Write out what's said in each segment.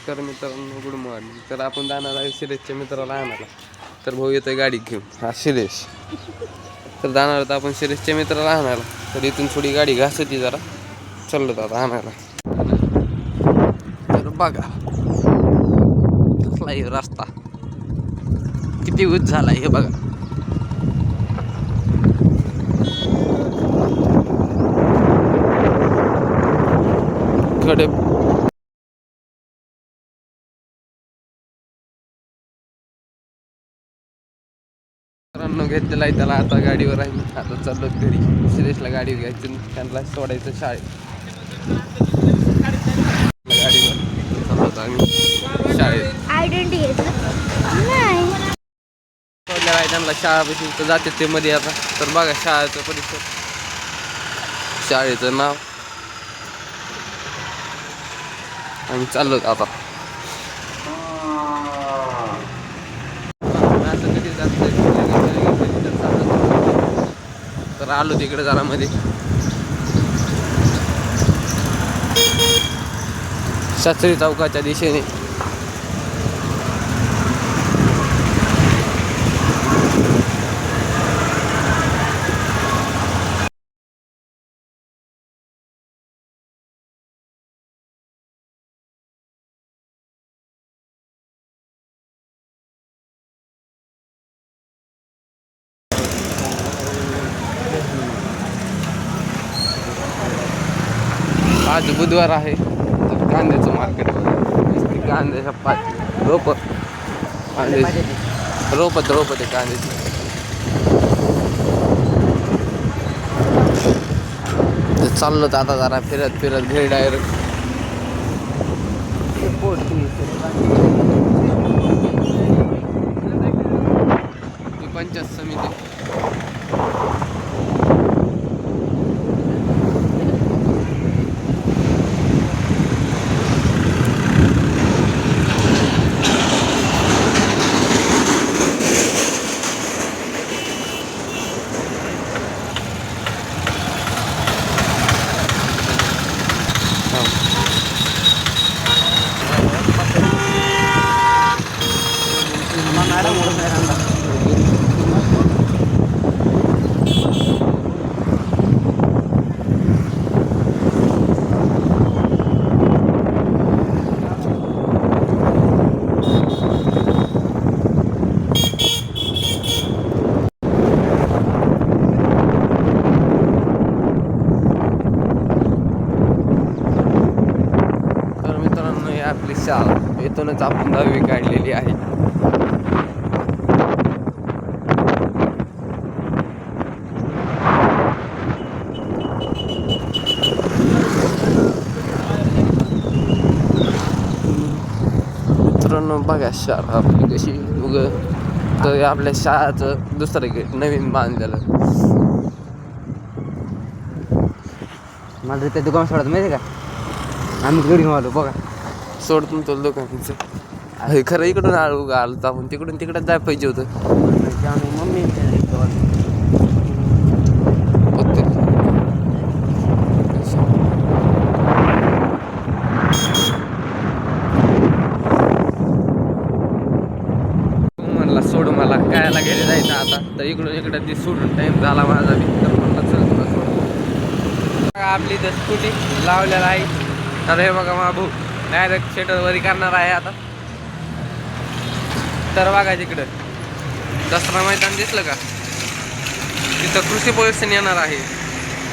नमस्कार मित्रांनो, good morning. तर आपण जाणार आहे शिरेशच्या मित्राला आणायला. तर भाऊ येतोय गाडी घेऊन, हा शिरेश. तर जाणार होता आपण शिरेशच्या मित्राला आणायला. तर इथून थोडी गाडी घासायची जरा, चाललो आता आणायला. तर बघा कसला आहे रस्ता, किती उच झाला हे बघा. कडे मित्रांनो घेतलेला आहे त्याला, आता गाडीवर आहे. आता चाललो घरी. शिरेशला गाडी घ्यायची, त्यांना सोडायचं शाळेत. गाडीवर चाललो होतो आम्ही शाळेत. सोडलेला आहे त्यांना शाळापाशी, तर जाते ते मध्ये आता. तर बघा शाळेचं परिसर, शाळेचं नाव. आम्ही चाललो आता. असं कधी तर आलो तिकडे जरा मध्ये. शास्त्री चौकाच्या दिशेने. आज बुधवार आहे, तर कांद्याचं मार्केट. कांद्याच्या रोप ते कांद्याची. चाललो तर आता जरा फिरत घरी डायरेक्ट. पंचायत समिती. आपली शाळा, इथूनच आपण 10वी काढलेली आहे. मित्रांनो बघा शाळा आपली कशी तर आपल्या शाळाचं दुसरं गेट नवीन बांधलेलं. मला ते दुकान सोडत माहिती का, आम्ही घरी घेऊन आलो बघा. सोडतून तो दुकानाचं खरं इकडून आलो आपण, तिकडून तिकडं जायला पाहिजे होतं. मम्मी म्हणला सोड, मला कायला घरी जायचं आता. तर इकडं ती सोडून टाइम झाला माझा बी. तर म्हणला चल तुला सोड. आपली तर स्कूटी लावलेला आहे. तर हे बघा मा भाऊ डायरेक्ट शेटरवरी करणार आहे आता. तर बघा तिकडं दसरा मैदान दिसलं का, तिथं कृषी प्रदर्शन येणार आहे.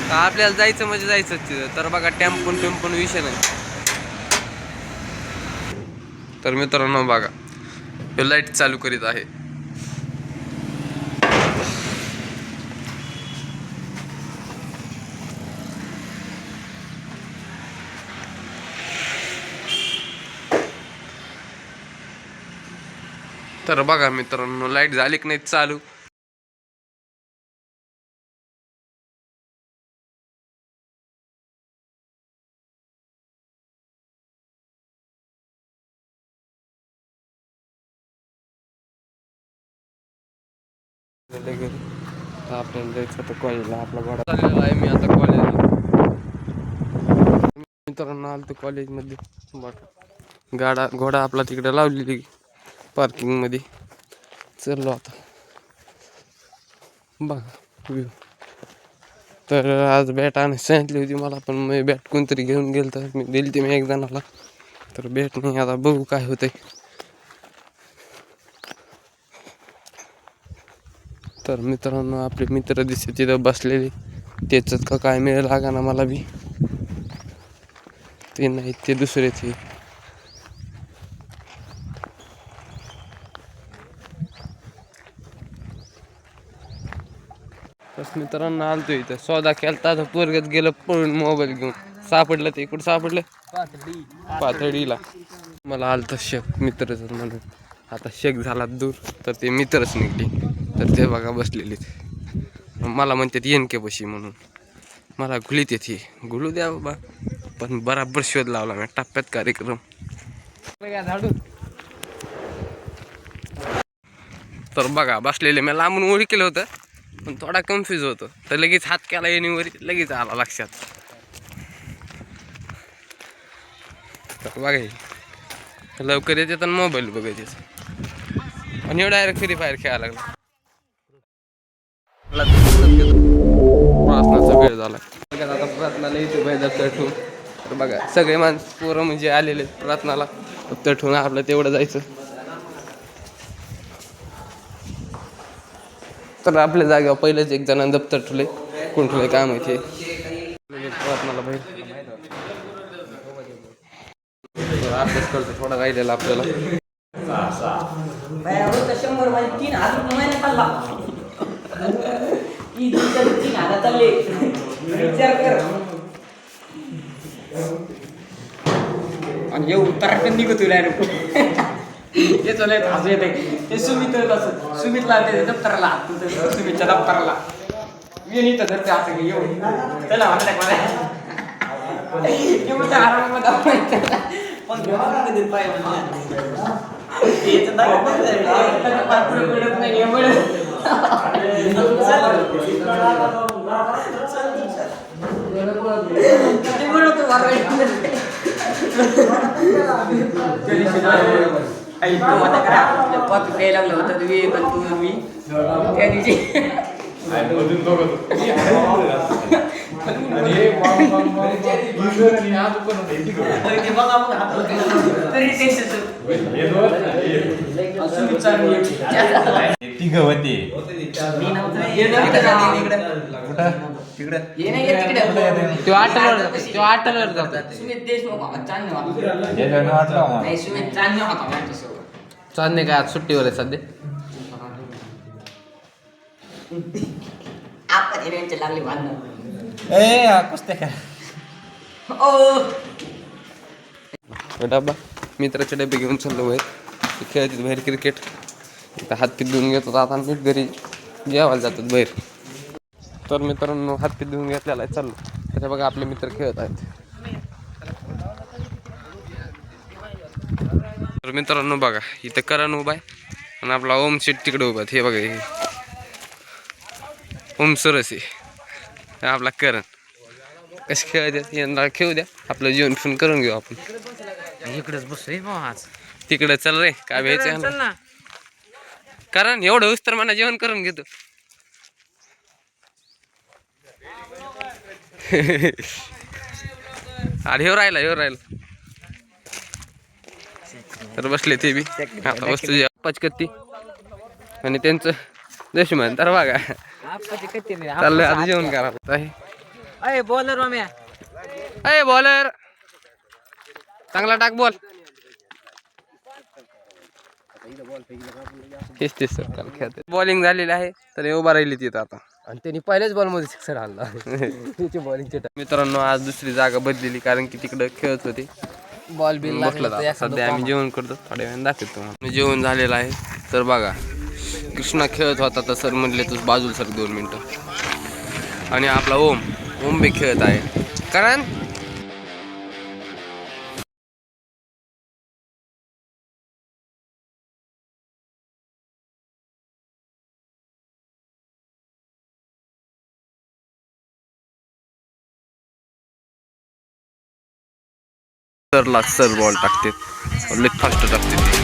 तर आपल्याला जायचं म्हणजे जायचं तिथं. तर बघा टेम्पून विषय नाही. तर मित्रांनो बघा, हे लाईट चालू करीत आहे. तर बघा मित्रांनो, लाईट झाली की नाही चालू. आपल्याला जायचं आता कॉलेजला. आपला घोडा चाललेला आहे. मी आता कॉलेजला मित्रांनो आलो कॉलेजमध्ये बघा. घोडा आपला तिकडे लावलेली पार्किंग मध्ये. चललो आता बघा व्ह्यू. तर आज बॅट आणायची सांगितली होती मला, पण मी बॅट कोणतरी घेऊन गेलं तर मी दिली ती मी एक जणाला. तर बॅट नाही, आता बघू काय होतंय. तर मित्रांनो आपले मित्र दिसते तिथं बसलेले, त्याच का काय मिळेल लागा ना मला बी. ते नाही ते दुसरे ते. बस मित्रांनो आलतो इथं सौदा केलता, तर पोरगत गेलं पळून मोबाईल घेऊन. सापडलं ते कुठं सापडलं, पातळीला. मला आलतं शक मित्रच म्हणून, आता शक झाला दूर, तर ते मित्रच निघले. तर ते बघा बसलेले, मला म्हणतात येन के बशी म्हणून. मला गुलीत येते, गुलू द्या बाबा. पण बराबर शोध लावला मी टप्प्यात कार्यक्रम. तर बघा बसलेले मी लांबून ओळी केलं होतं, पण थोडा कन्फ्यूज होतो. तर लगेच हात केला येणीवर, लगेच आला लक्षात. तर बघा लवकर येते तर मोबाईल बघायचे आणि डायरेक्ट फ्री फायर खेळायला लागला. प्रार्थनाचा वेळ झाला. आता प्रार्थनाला येतो बाई दप्तर ठेवून. तर बघा सगळे माणसं पोरं म्हणजे आलेले प्रार्थनाला, दप्तर ठेवून आपलं तेवढं जायचं. तर आपल्या जागेवर पहिलेच एक जणांनी दप्तर ठेवले, कोण ठेवले काय माहिती. प्रार्थनाला बाहेर अभ्यास करतो थोडा राहिलेला आपल्याला. 100 मध्ये 3,000 महिने पडला. ही 3,000 चालले विचार कर. आणि येऊ तर निघतो हे चले हसू येते. ते सुमित असं सुमितला ते दप्तराला तू सुमितच्या दप्तराला मी नाही तर धरते असं की येऊ चला मला आरामामध्ये पण कधी पाहिजे कॉफी प्यायला लागलं होतं तुम्ही पण तुम्ही त्या दिवशी चांदणे काय आज सुट्टीवर आहे सध्या. आपण यांचे लागले भांडण डबा मित्राचे डबे घेऊन चाललो बाहेर, खेळतात बाहेर क्रिकेट. इथं हातपीत धुवून घेतात आता नीट घरी जेवायला जातात बाहेर. तर मित्रांनो हातपीत धुवून घेतलेला आहे, चाललो. त्याच्या बघा आपले मित्र खेळत आहेत. तर मित्रांनो बघा इथं करण उभा आहे आणि आपला ओम शेट तिकडे उभा आहे. हे बघा हे ओम सरस आहे, आपला करण. कसे खेळतात यंदा खेळू द्या, आपलं जेवण फिरून करून घेऊ आपण. इकडेच बसू आज. तिकडे चल रे काय व्हायचं ना, कारण एवढं उस्तर मला जेवण करून घेतो. अरे ह्यो राहिला तर बसले ते बी आता वस्तू पचकत्ती आणि त्यांचं दुश्मन. तर बघा चाललंय आता जेवण करा. बॉलर रम्या अय बॉलर चांगला टाक बॉल. बॉलिंग झालेली आहे तर हे उभा राहिली तिथं आता, आणि त्यांनी पहिल्याच बॉल मध्ये सिक्सर आणला. त्याची बॉलिंगचे मित्रांनो आज दुसरी जागा बदलेली कारण की तिकडे खेळत होते. बॉल बिल बसला सध्या आम्ही जेवण करतो, थोड्या वेळाने दाखवतो. जेवण झालेलं आहे. तर बघा कृष्णा खेळत होता तर सर म्हणले तू बाजूला सर 2 मिनिटं. आणि आपला ओम बी खेळत आहे. कारण सरला सर बॉल टाकते लई फास्ट टाकते ते.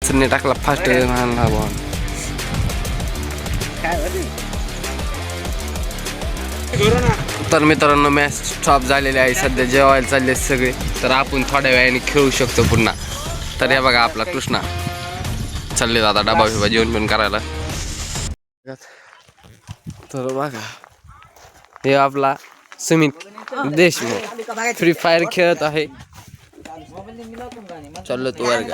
सरने टाकला फास्ट मारला बॉल. तर मित्रांनो मॅच स्टॉप झालेली आहे सध्या जेवायला चालले सगळे तर आपण थोड्या वेळाने खेळू शकतो पुन्हा. तर हे बघा आपला कृष्णा चालले आता डबा बिबा जेवण पण करायला. तर बघा हे आपला सुमित देशमुख फ्री फायर खेळत आहे. चाललो तू वर्ग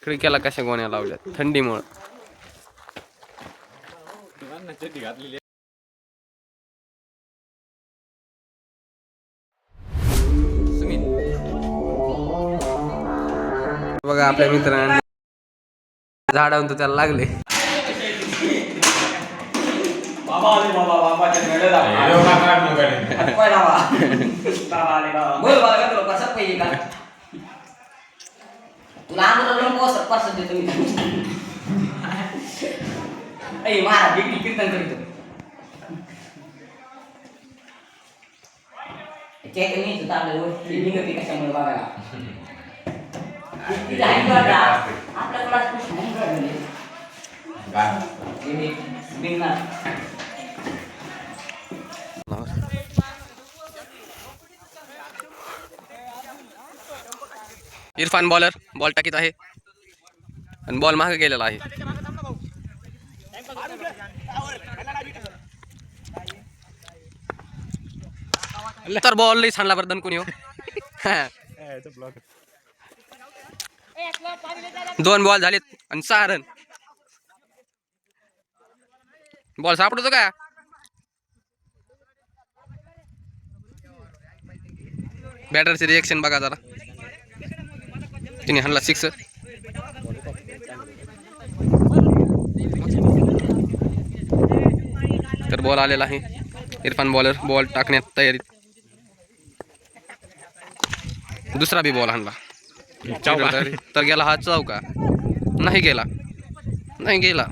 खिडक्याला कशा गोण्या लावल्यात थंडीमुळं. बघा आपल्या मित्रांनी झाडावून तर त्याला लागले. बाबा आले बाबा बाबाच्या मेळे बोल बाबा तुला कसं पाहिजे का तुला आंदोलन कसं कसं देतो मी ऐ मारा बिकटी कीर्तन करतो चेक मी तुझा आपल्याला निघते कशामुळे बघायला आपल्या क्लास इरफान बॉलर बॉल टाकीत आहे आणि बॉल मागे गेलेला आहे. तर बॉल लई छानला बरं कोणी हो. 2 बॉल झालेत आणि 6 रन. बॉल सापडतो का बॅटरचे रिएक्शन बघा जरा. तिने हाणला 6. तर बॉल आलेला आहे. इरफान बॉलर बॉल टाकण्यात तयारीत. दुसरा बी बॉल हाणला तर गेला हा चौका. नाही गेला नाही गेला.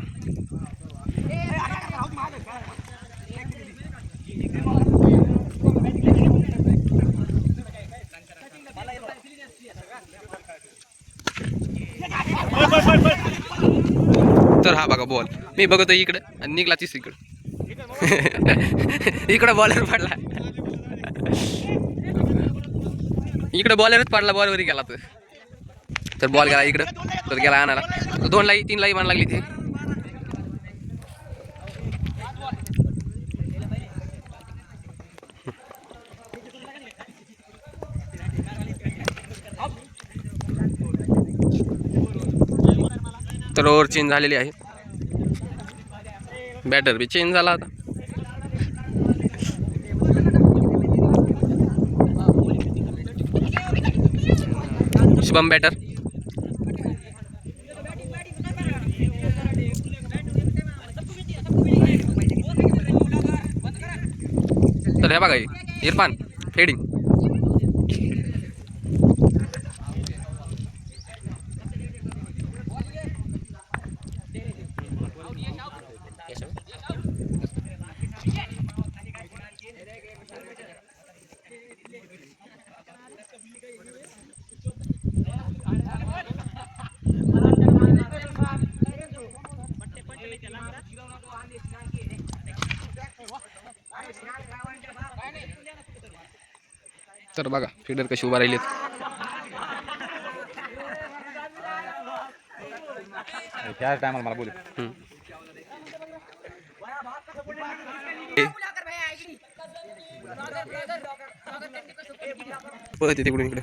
तर हा बघा बॉल मी बघतो इकडं आणि निघला तिसरीकडं. इकडं बॉलर पडला इकडं बॉलरच पडला बॉलवरही गेला. तर बॉल गेला इकडं तर गेला आणायला 2 लाई 3 लाई मान लागली ती. तर ओव्हर चेंज झालेली आहे. बॅटर बी चेंज झाला आता. शुभम बॅटर. तर हे बघा इरफान हेडिंग. तर बघा फिल्डर कशी उभा राहिलेत. त्या टायमाला मला बोल पळते तिकडून इकडे.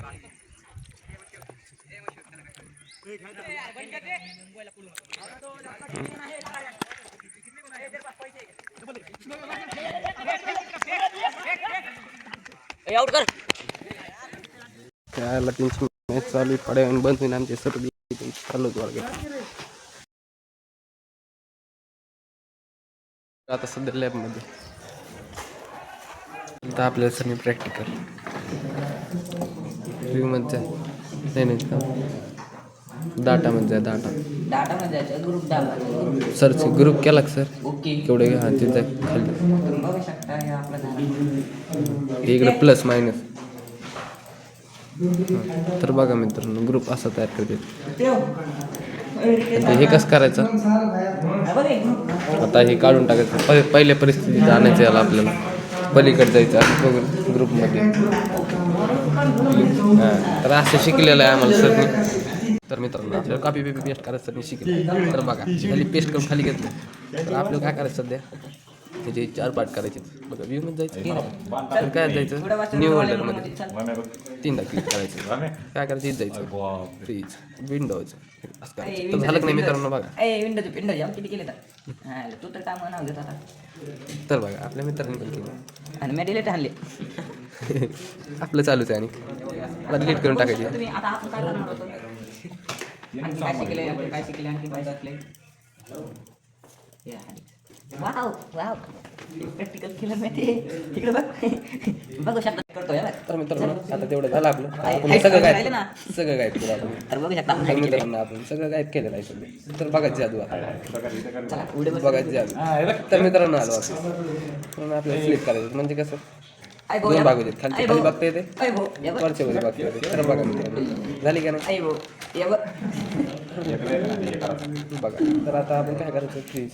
आउट कर त्याला 300 मॅच चालू पडे बंद होईन आमचे सर्व चालू वर्ग. आता सध्या लॅबमध्ये आता आपल्याला सगळी प्रॅक्टिकल व्ह्यूमध्ये नाही का डाटामध्ये डाटा डाटामध्ये जायचं ग्रुप डाटा सरचे ग्रुप केला का सर ओके केवढे घ्या तिथे खाली तुम्ही बघू शकता हे आपलं झालं इकडे प्लस मायनस तर बघा मित्रांनो ग्रुप असा तयार करते हे कसं करायचं आता हे काढून टाकायचं पहिल्या परिस्थितीत आणायचं याला आपल्याला पलीकडे जायचं असं बघून ग्रुपमध्ये हां तर असं शिकलेलं आहे आम्हाला सरनी तर मित्रांनो आपल्याला कॉपी पेस्ट करायचं सरनी शिकले तर बघा खाली पेस्ट करून खाली घेतलं तर आपल्याला काय करायचं सध्या त्याचे 4 पार्ट करायचे बघा व्ह्यूमध्ये जायचं तर काय जायचं न्यू होल्डरमध्ये 3दा क्लिक करायचं काय करायचं इथं जायचं फ्रीज विंडोज असं करायचं तर झालं की नाही मित्रांनो बघा विंडो जाम किती केले तर तू तर काम नाव घेत आता तर बघा आपल्या मित्रांनी पण केलं आणि मी डिलीट आणले आपलं चालूच आहे आणि मला डिलीट करून टाकायची तुम्ही आता आपण काय करणार होतो आणखी काय शिकले आणखी काय शिकले वाव वाव प्रॅक्टिकल केलं मी ते तिकडे बघ बघू शकता करतोय तर मित्रांनो आता तेवढं झालं आपलं आपण सगळं गायब केलं आपण तर बघू शकता तर मित्रांनो आपण सगळं गायब केलेलं आहे सगळं तर बघायचं जादू आता बघायचं जादू तर मित्रांनो आलो आपण आपल्याला फ्लिप करायचं म्हणजे कसं दोन भाग होते खाली बघता येते वरच्या वर बघता येते तर बघा मित्रांनो झाली का नाही बघा तर आता आपण काय करायचं फ्रीज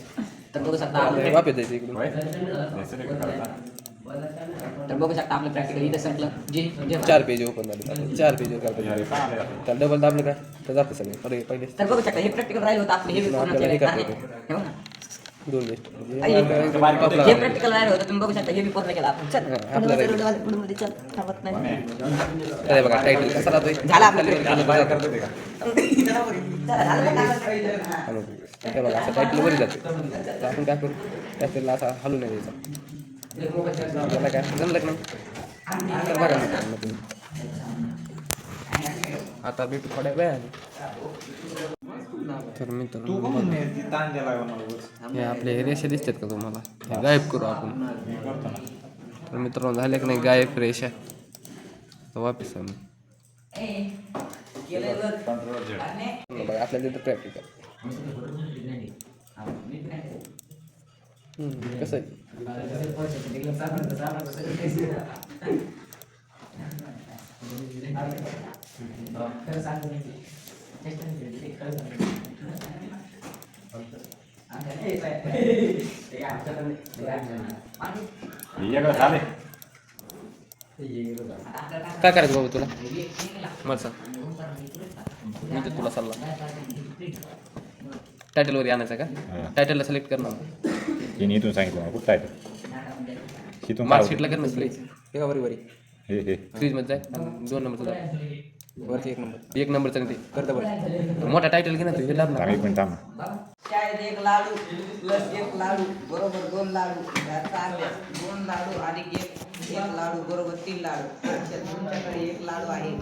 तर बघू शकता वापस जायचं इकडून तर बघू शकता आपलं प्रॅक्टिकल इथं संपलं जे 4 पेज ओपन झाले 4 पेज करता तर डबल दाबलं काय तर जातं सगळे पहिले तर बघू शकता हे प्रॅक्टिकल राहिलं होतं आपलं हे पूर्ण आपल्याला हे केलं करता हे बघा. दोन बेस्ट जे प्रॅक्टिकल राहिलं होतं तुम्ही बघू शकता हे बी पूर्ण केलं आपण चल आपलं राहिलं. पुढे चल थांबत नाही अरे बघा टायटल कसा राहतोय झालं आपलं हे बघा असं टायटल वर जाते तर आपण काय करू टायटलला असा हलू नाही द्यायचा त्याला काय जमलं नाही तर बघा मित्रांनो तुम्ही आता भेटू थोड्या वेळाने तर मित्रांनो हे आपले रेषा दिसतात का तुम्हाला हे गायब करू आपण तर मित्रांनो झाले की नाही गायब रेषा तर वापस आम्ही बघा आपल्याला तिथं प्रॅक्टिकल कसं आहे काय करायचं बाबा तुला मला सांग मी तर तुला सल्ला टायटलवर आणायचं का टायटलला सिलेक्ट करणार इथून सांगितलं मला कुठं आहे इथून मार्कशीटला कर ना सिलेक्ट हे बरी बरी हे फ्रीजमध्ये जाय 2 नंबरचं जाय वरती 1 नंबरचं नाही ते करता बरं मोठा टायटल घे ना तू हे लाभ ना एक मिनिट थांब शाळेत 1 लाडू प्लस 1 लाडू बरोबर 2 लाडू घरचा अभ्यास 2 लाडू आणि 1 लाडू बरोबर 3 लाडू तुमच्याकडे 1 लाडू आहे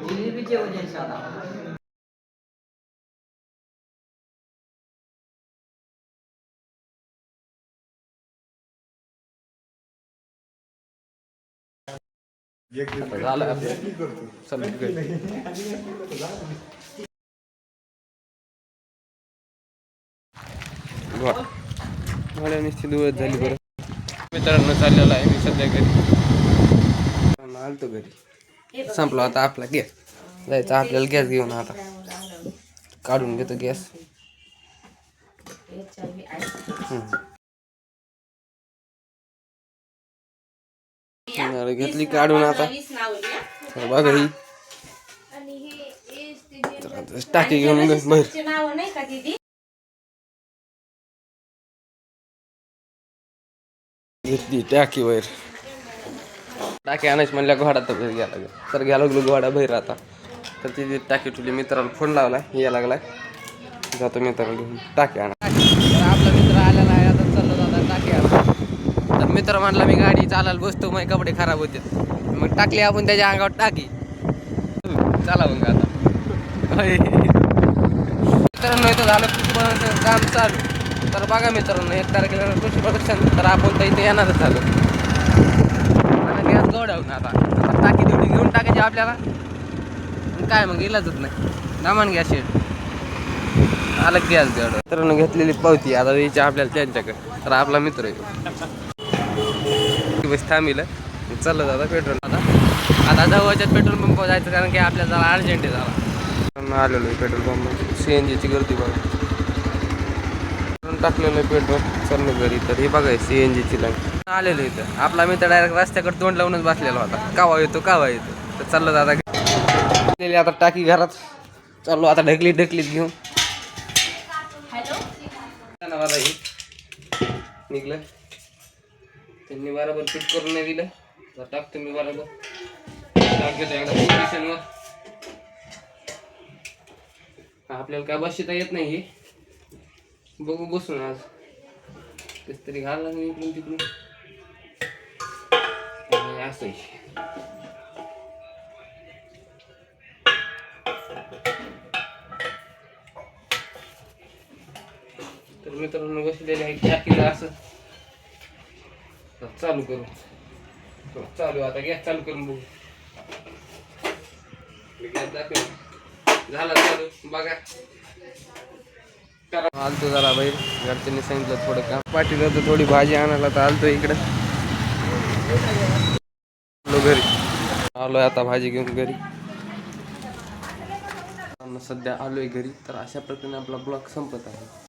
जिलेबीचे वजन शोधा झालं आपलं सबमिट कर मला निश्चित दिवस झाली बरं मित्रांनो चाललेलं आहे मी सध्या घरी आलतो घरी संपला आता आपला गॅस जायचं आपल्याला गॅस घेऊन आता काढून घेतो गॅस घेतली काढून आता बघा ही टाकी घेऊन बाहेर घेतली टाकी बाहेर टाकी आणायची म्हणल्या घोडा तर घ्यायला लागला तर घ्यायला लागलो घोडा बाहेर आता तर तिथे टाकी तुली मित्राला फोन लावला या लागलाय जातो मित्राला घेऊन टाकी आणा तर आपला मित्र आलेला आहे आता चाललो जाता टाकी आणा तर मित्र म्हणला मी गाडी चालायला बसतो मग कपडे खराब होते मग टाकली आपण त्याच्या अंगावर टाकी चला मग आता मित्रांनो इथं झालं पुष्पा काम चालू तर बघा मित्रांनो 1 तारखेला पुष्पा तर आपण तर इथे येणारच झालो गवडावून आता टाकी तेवढी घेऊन टाकायची आपल्याला काय मग इलाजच नाही. दामान गॅस शेड आलं गॅस तेवढं तर घेतलेली पावती आता यायची आपल्याला त्यांच्याकडे. तर आपला मित्र आहे बस थांबिलं चाललं दादा पेट्रोल आता जवळच्यात पेट्रोल पंप जायचं कारण की आपल्याला जरा अर्जंट आहे जरा आलेलो आहे पेट्रोल पंप. CNG ची गर्दी बघा टाकलेलं आहे पेट्रोल चाललं घरी. तर हे बघा CNG ची लाईन आलेलो इथं. आपला मित्र डायरेक्ट रस्त्याकडे तोंड लावूनच बसलेला होता कावा येतो तर चाललं दादा आता टाकी घरात चाललो आता ढकलीत घेऊन निघलं. त्यांनी बरोबर फिट करून नाही दिलं तर टाकतो मी बरोबर टाकतो एकदा पोझिशनवर. आपल्याला काय बसता येत नाही हे बघू बसून आज कस तरी घालला नाही इकडून तिकडून असं. तर मित्रांनो बसलेले आहे टाकीला असं चालू करू चालू आता गॅस चालू करून बघू. गॅस दाखव झाला चालू बघा. आलतो जरा बाई घरच्यांनी सांगितलं थोडं काम पाठीला होतं थोडी भाजी आणायला तर आलतो इकडे घरी आलोय आता भाजी घेऊन घरी. सध्या आलोय घरी. तर अशा प्रकारे आपला ब्लॉग संपत आहे.